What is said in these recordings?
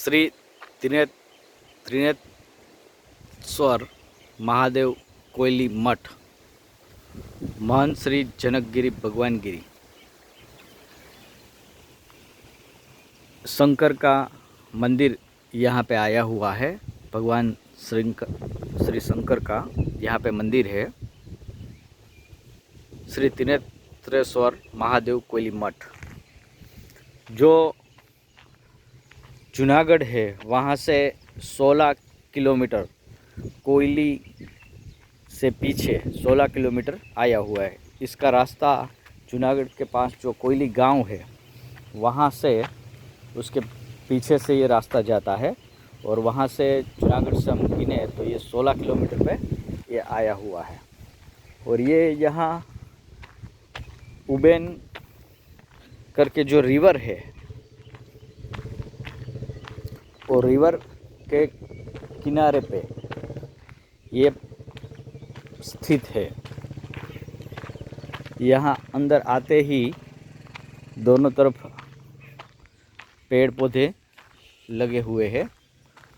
श्री त्रिनेत्र महादेव कोयली मठ, महंत श्री जनकगिरी भगवानगिरी। शंकर का मंदिर यहाँ पे आया हुआ है। भगवान श्री शंकर का यहाँ पे मंदिर है। श्री त्रिनेत्रेश्वर महादेव कोयली मठ जो जूनागढ़ है, वहाँ से 16 किलोमीटर, कोयली से पीछे 16 किलोमीटर आया हुआ है। इसका रास्ता जूनागढ़ के पास जो कोयली गांव है, वहाँ से उसके पीछे से ये रास्ता जाता है और वहाँ से जूनागढ़ से हम गिने तो ये 16 किलोमीटर पे ये आया हुआ है। और ये यहाँ उबेन करके जो रिवर है, और रिवर के किनारे पे ये स्थित है। यहाँ अंदर आते ही दोनों तरफ पेड़ पौधे लगे हुए हैं,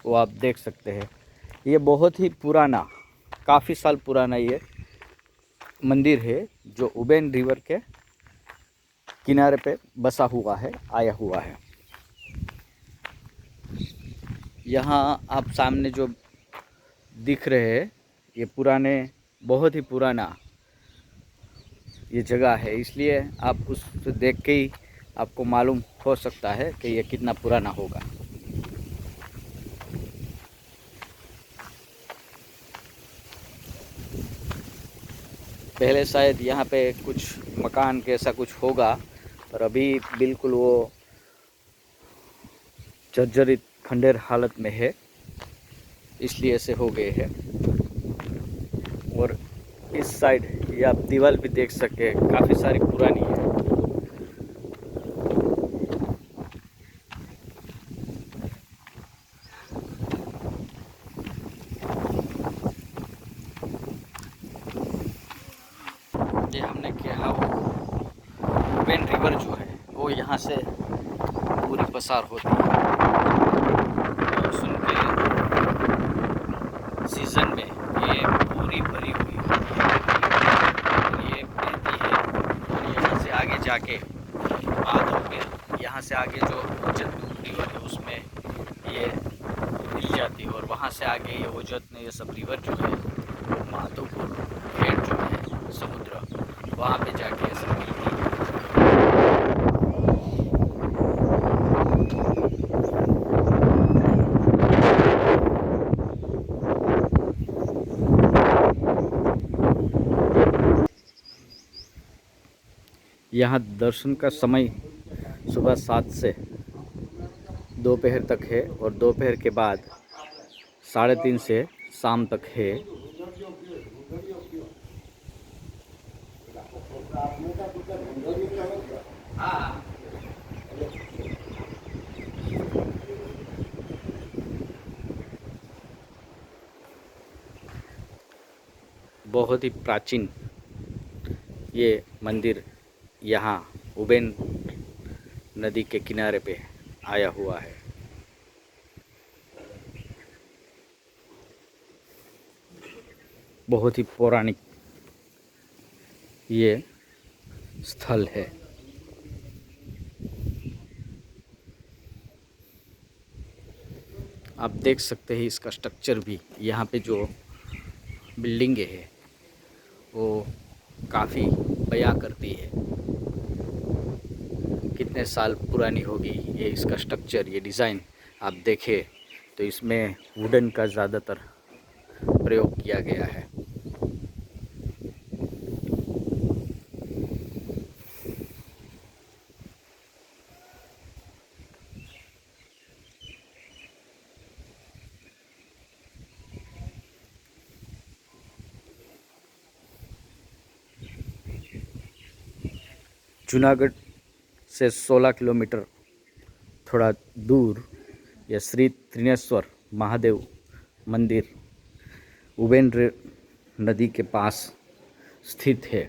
वो आप देख सकते हैं। ये बहुत ही पुराना, काफ़ी साल पुराना ये मंदिर है जो उबेन रिवर के किनारे पे बसा हुआ है, आया हुआ है। यहाँ आप सामने जो दिख रहे हैं, ये पुराने, बहुत ही पुराना ये जगह है, इसलिए आप उससे देख के ही आपको मालूम हो सकता है कि ये कितना पुराना होगा। पहले शायद यहाँ पे कुछ मकान के ऐसा कुछ होगा, पर अभी बिल्कुल वो जर्जरित खंडेर हालत में है, इसलिए ऐसे हो गए हैं। और इस साइड ये आप दीवार भी देख सकते हैं, काफ़ी सारी पुरानी है। ये हमने कहा उबेन रिवर जो है वो यहाँ से पूरी पसार होती है। मानसून के सीज़न में ये पूरी भरी हुई होती है, ये बहती है और यहाँ से आगे जाके माधोपुर, यहाँ से आगे जो ओजत रिवर है उसमें ये मिल जाती है। और वहाँ से आगे ये ओजत में ये सब रिवर जो है माधोपुर हेड जो है समुद्र, वहाँ पे जाके ये सब मिलती है। यहाँ दर्शन का समय सुबह 7 से दोपहर तक है और दोपहर के बाद 3:30 से शाम तक है। बहुत ही प्राचीन ये मंदिर यहाँ उबेन नदी के किनारे पे आया हुआ है। बहुत ही पौराणिक ये स्थल है। आप देख सकते हैं इसका स्ट्रक्चर भी, यहाँ पे जो बिल्डिंगें है वो काफ़ी बयां करती है कितने साल पुरानी होगी ये इसका स्ट्रक्चर, ये डिज़ाइन। आप देखें तो इसमें वुडन का ज़्यादातर प्रयोग किया गया है। जूनागढ़ से 16 किलोमीटर थोड़ा दूर यह श्री त्रिनेश्वर महादेव मंदिर उबेन नदी के पास स्थित है।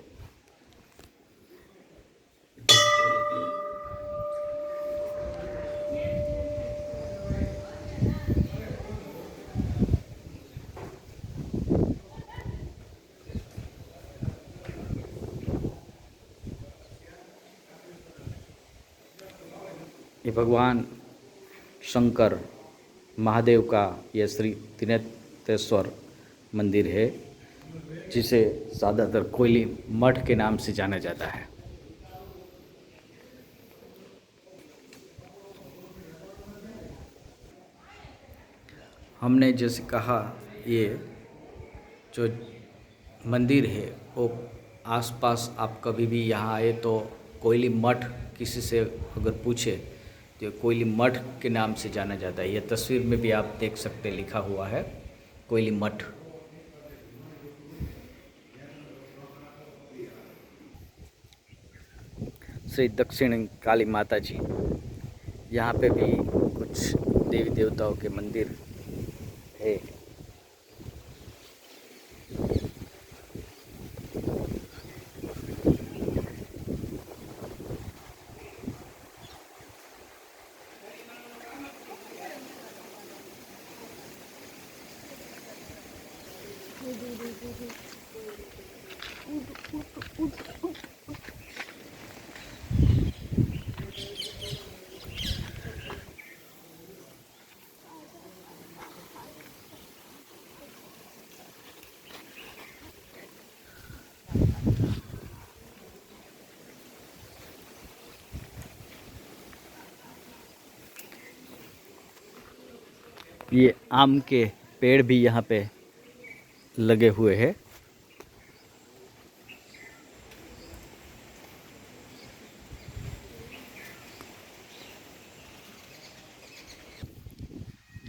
ये भगवान शंकर महादेव का यह श्री त्रिनेत्रेश्वर मंदिर है, जिसे ज़्यादातर कोयली मठ के नाम से जाना जाता है। हमने जैसे कहा, ये जो मंदिर है वो आसपास आप कभी भी यहाँ आए तो कोयली मठ किसी से अगर पूछे तो कोयली मठ के नाम से जाना जाता है। ये तस्वीर में भी आप देख सकते हैं, लिखा हुआ है कोयली मठ। श्री दक्षिण काली माता जी, यहाँ पे भी कुछ देवी देवताओं के मंदिर है। ये आम के पेड़ भी यहाँ पे लगे हुए हैं।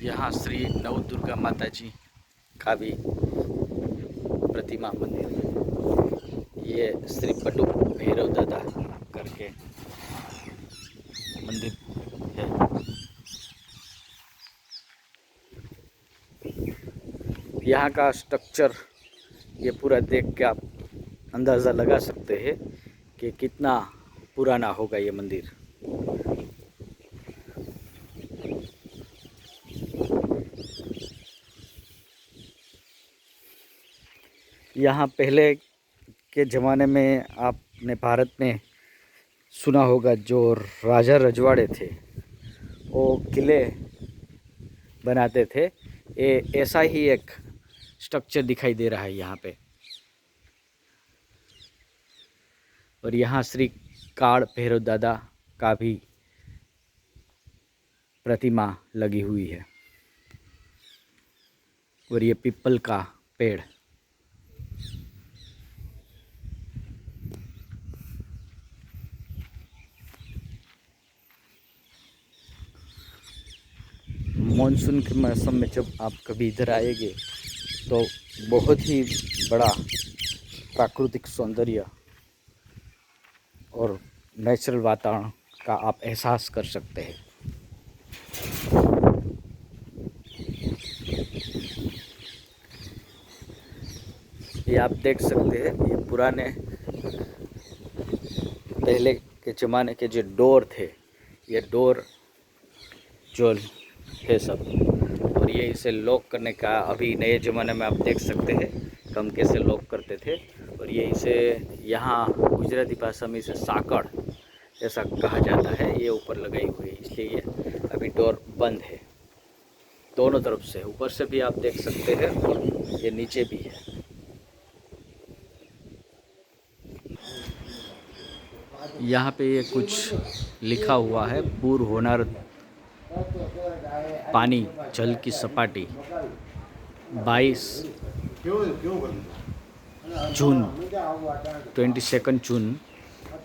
यहाँ श्री नवदुर्गा माता जी का भी प्रतिमा मंदिर है। ये श्री पटु भैरव दादा करके मंदिर है। यहाँ का स्ट्रक्चर ये पूरा देख के आप अंदाज़ा लगा सकते हैं कि कितना पुराना होगा ये मंदिर। यहाँ पहले के ज़माने में आपने भारत में सुना होगा, जो राजा रजवाड़े थे वो किले बनाते थे। ऐसा ही एक स्ट्रक्चर दिखाई दे रहा है यहाँ पे। और यहाँ श्री काड़ भैरव दादा का भी प्रतिमा लगी हुई है। और ये पीपल का पेड़। मॉनसून के मौसम में जब आप कभी इधर आएंगे तो बहुत ही बड़ा प्राकृतिक सौंदर्य और नेचुरल वातावरण का आप एहसास कर सकते हैं। ये आप देख सकते हैं, ये पुराने पहले के ज़माने के जो डोर थे, ये डोर जो है सब। और ये इसे लॉक करने का, अभी नए ज़माने में आप देख सकते हैं हम कैसे लॉक करते थे। और ये इसे यहाँ गुजराती भाषा में इसे साकड़ ऐसा कहा जाता है। ये ऊपर लगाई हुई है, इसलिए ये अभी डोर बंद है दोनों तरफ से। ऊपर से भी आप देख सकते हैं और ये नीचे भी है। यहाँ पे ये कुछ लिखा हुआ है, पूर्व होनार पानी जल की सपाटी 22 जून 22 जून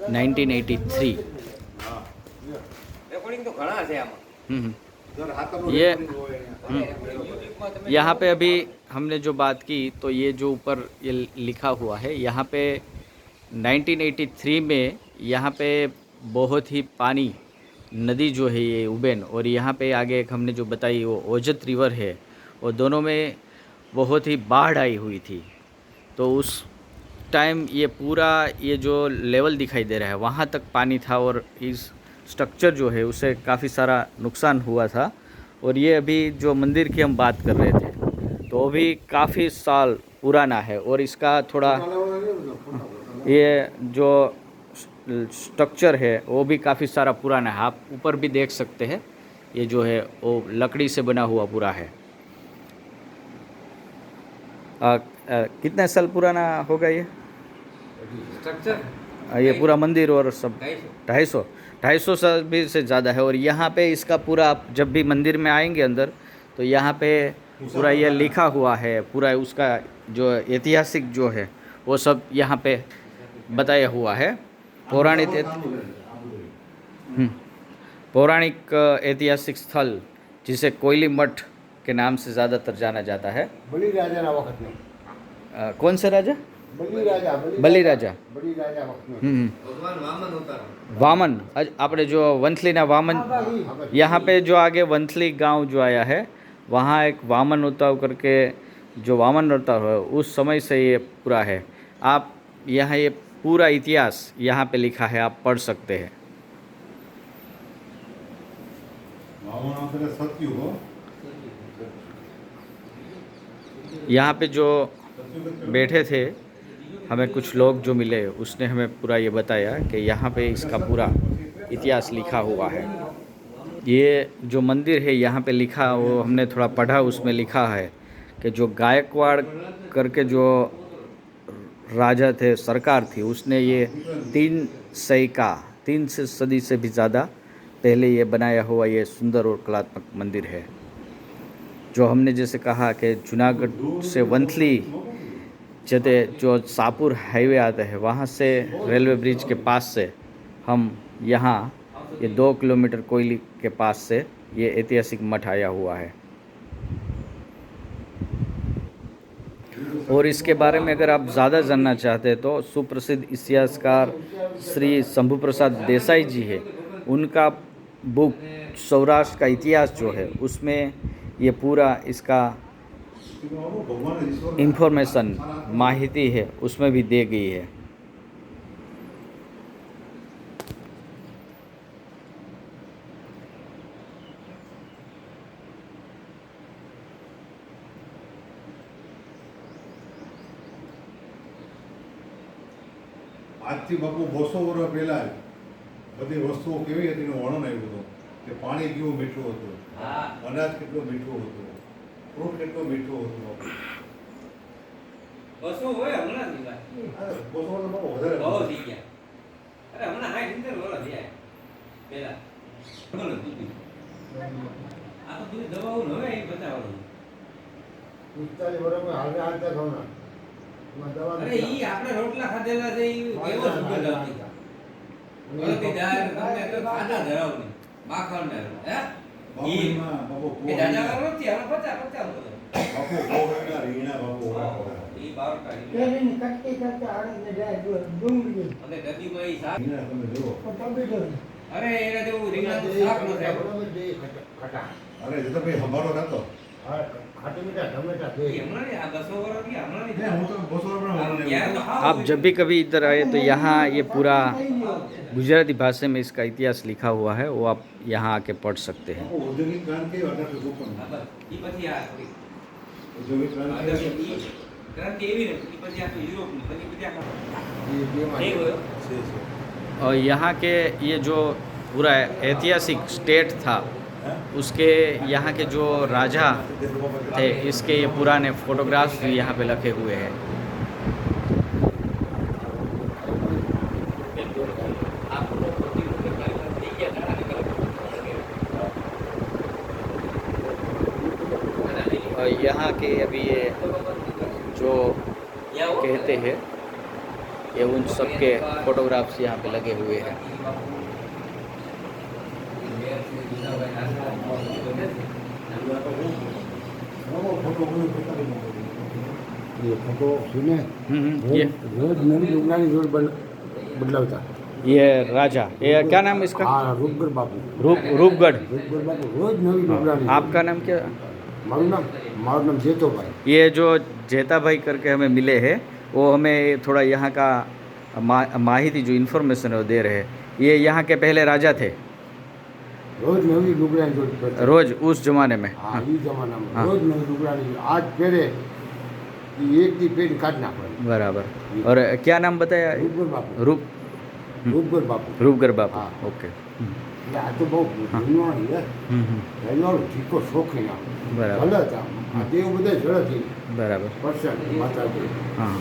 1983। ये यहाँ पे अभी हमने जो बात की तो ये जो ऊपर ये लिखा हुआ है, यहाँ पे 1983 में यहाँ पे बहुत ही पानी नदी जो है ये उबेन, और यहाँ पे आगे एक हमने जो बताई वो ओजत रिवर है, और दोनों में बहुत ही बाढ़ आई हुई थी। तो उस टाइम ये पूरा ये जो लेवल दिखाई दे रहा है वहाँ तक पानी था, और इस स्ट्रक्चर जो है उसे काफ़ी सारा नुकसान हुआ था। और ये अभी जो मंदिर की हम बात कर रहे थे तो अभी काफ़ी साल पुराना है, और इसका थोड़ा ये जो स्ट्रक्चर है वो भी काफ़ी सारा पुराना है। आप ऊपर भी देख सकते हैं, ये जो है वो लकड़ी से बना हुआ पूरा है। कितने साल पुराना होगा ये स्ट्रक्चर? ये पूरा मंदिर और सब 250 साल भी से ज़्यादा है। और यहाँ पे इसका पूरा, आप जब भी मंदिर में आएंगे अंदर, तो यहाँ पे पूरा ये लिखा हुआ है, पूरा उसका जो ऐतिहासिक जो है वो सब यहाँ पे बताया हुआ है। पौराणिक ऐतिहासिक स्थल जिसे कोयली मठ के नाम से ज़्यादातर जाना जाता है। बलि राजा वक्त में कौन से राजा? बलि राजा वक्त में भगवान वामन होता है। वामन, आपने जो वंथलीना वामन, यहाँ पे जो आगे वंथली गांव जो आया है, वहाँ एक वामन उताव करके जो वामन अवतार है, उस समय से ये पूरा है। आप यहाँ ये पूरा इतिहास यहाँ पे लिखा है, आप पढ़ सकते हैं। यहाँ पे जो बैठे थे, हमें कुछ लोग जो मिले, उसने हमें पूरा ये बताया कि यहाँ पे इसका पूरा इतिहास लिखा हुआ है। ये जो मंदिर है यहाँ पे लिखा, वो हमने थोड़ा पढ़ा, उसमें लिखा है कि जो गायकवाड़ करके जो राजा थे, सरकार थी, उसने ये 3 सदी से भी ज़्यादा पहले ये बनाया हुआ ये सुंदर और कलात्मक मंदिर है। जो हमने जैसे कहा कि जूनागढ़ से वंथली जते जो सापुर हाईवे आता है, वहाँ से रेलवे ब्रिज के पास से हम यहाँ ये 2 किलोमीटर कोयली के पास से ये ऐतिहासिक मठ आया हुआ है। और इसके बारे में अगर आप ज़्यादा जानना चाहते हैं तो सुप्रसिद्ध इतिहासकार श्री शंभू प्रसाद देसाई जी है, उनका बुक सौराष्ट्र का इतिहास जो है, उसमें ये पूरा इसका इंफॉर्मेशन माहिती है, उसमें भी दी गई है। આજથી બાપુ 200 વર્ષ પહેલા બધી વસ્તુઓ કેવી હતી એનું વર્ણન આવ્યું હતું કે પાણી કેવું મીઠું હતું, અનાજ કેટલું મીઠું હતું, ફ્રૂટ કેટલું મીઠું હતું બાપુ। 200 હોય હમણાં જ ભાઈ, 200 વર્ષ બાપુ વધારે બહુ થઈ ગયા। અરે હમણાં 60 વર્ષ થયા પહેલા બોલો દીદી, આ તો તું દવાઓ ન હોય એ બતાવો। 45 વર્ષ में हाल हालता खाना અરે ઈ આપણે રોટલા ખાધેલા છે, ઈ કેવો સુગંધ આવતી ઓળખી જાય તમને તો ખાધા ધરાવ ને માખણ ને હે ઈ બાપુ કે દાદા નથી હવે 50 બાપુ ગોળના રીણા બાપુ ઈ બાર કાઢી કેરીની કટકી કરતા આને જાય ડુંગળી અને નદીમાં ઈ શાક, રીણા તમે જુઓ। અરે એના જેવું રીંગણાનું શાક ન થાય। ખટા અરે જતો ભાઈ હંભારો ખાતો ખાટી મીઠા ટમેટા દે ઈ હમણાં નહીં, આ 200 વર્ષ થી હમણાં નહીં। હું તો 200 વર્ષ પણ યાર તો હાવ आप जब भी कभी इधर आए तो यहाँ ये पूरा गुजराती भाषा में इसका इतिहास लिखा हुआ है, वो आप यहाँ आके पढ़ सकते हैं। ઔદ્યોગિક ક્રાંતિ 1856 ઈ પછી આ થોડી ઔદ્યોગિક ક્રાંતિ ક્રાંતિ એવી ને ઈ પછી આ યુરોપની પછી આ ये નહીં હોય। और यहाँ के ये जो पूरा ऐतिहासिक स्टेट था, उसके यहाँ के जो राजा थे, इसके ये पुराने फोटोग्राफ्स भी यहाँ पे रखे हुए हैं। और यहाँ के अभी ये जो कहते हैं, ये उन सब के फोटोग्राफ्स यहाँ पे लगे हुए हैं। ये फोटो सुने ये रोज नवी लुगनानी रोज बदलावता। ये राजा, ये क्या नाम इसका? हाँ रूपगढ़ बापू, रूपगढ़। रूपगढ़ बापू रोज नवी लुगनानी। आपका नाम क्या? मारू नाम जेतो भाई। ये जो जेता भाई करके हमें मिले हैं, वो हमें थोड़ा यहाँ का माहिती जो इन्फॉर्मेशन है वो दे रहे हैं। ये यहाँ के पहले राजा थे, रोज नवी लुगनानी रोज उस जमाने में। हाँ ये जमाना में हाँ। रोज नवी लुगनानी आज पहले एक दी पेन काटना पड़े। बराबर। और क्या नाम बताया? रूपगढ़ बापू। રૂપગઢ બાપુ રૂપગર બાપુ હા. ઓકે એટલે આ તો બહુ જૂનવાણી છે એનો ઠીકો શોખીન આમ બરાબર જલત આમ આ દેવ બધા જળત બરાબર પરસન માતાજી हाँ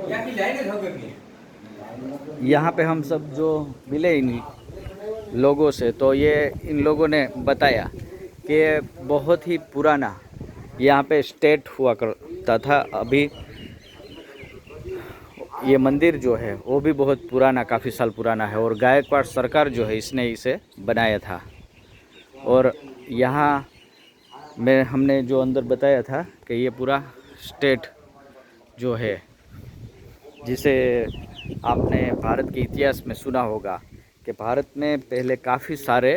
ત્યાંથી લઈને જ હવે કે यहाँ पे हम सब जो मिले इन लोगों से तो ये इन लोगों ने बताया कि बहुत ही पुराना यहाँ पे स्टेट हुआ करता था। अभी ये मंदिर जो है वो भी बहुत पुराना, काफ़ी साल पुराना है और गायकवाड़ सरकार जो है इसने इसे बनाया था। और यहाँ में हमने जो अंदर बताया था कि ये पूरा स्टेट जो है, जिसे आपने भारत के इतिहास में सुना होगा कि भारत में पहले काफ़ी सारे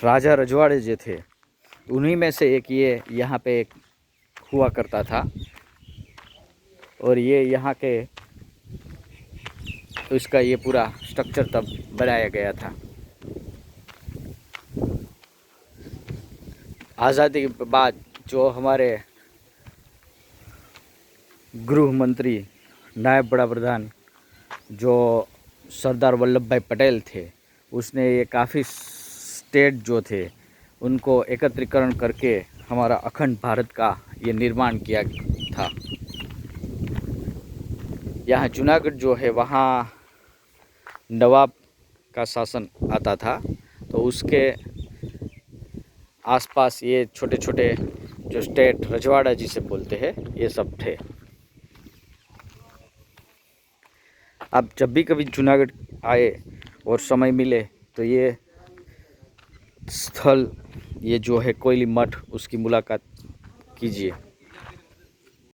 राजा रजवाड़े जो थे, उन्हीं में से एक ये यहाँ पे एक हुआ करता था। और ये यहाँ के इसका ये पूरा स्ट्रक्चर तब बनाया गया था। आज़ादी के बाद जो हमारे गृह मंत्री, नायब बड़ा प्रधान जो सरदार वल्लभ भाई पटेल थे, उसने ये काफ़ी स्टेट जो थे उनको एकत्रीकरण करके हमारा अखंड भारत का ये निर्माण किया था। यहाँ जूनागढ़ जो है वहाँ नवाब का शासन आता था, तो उसके आसपास ये छोटे छोटे जो स्टेट रजवाड़ा जिसे बोलते हैं ये सब थे। आप जब भी कभी जूनागढ़ आए और समय मिले तो ये स्थल, ये जो है कोयली मठ, उसकी मुलाकात कीजिए।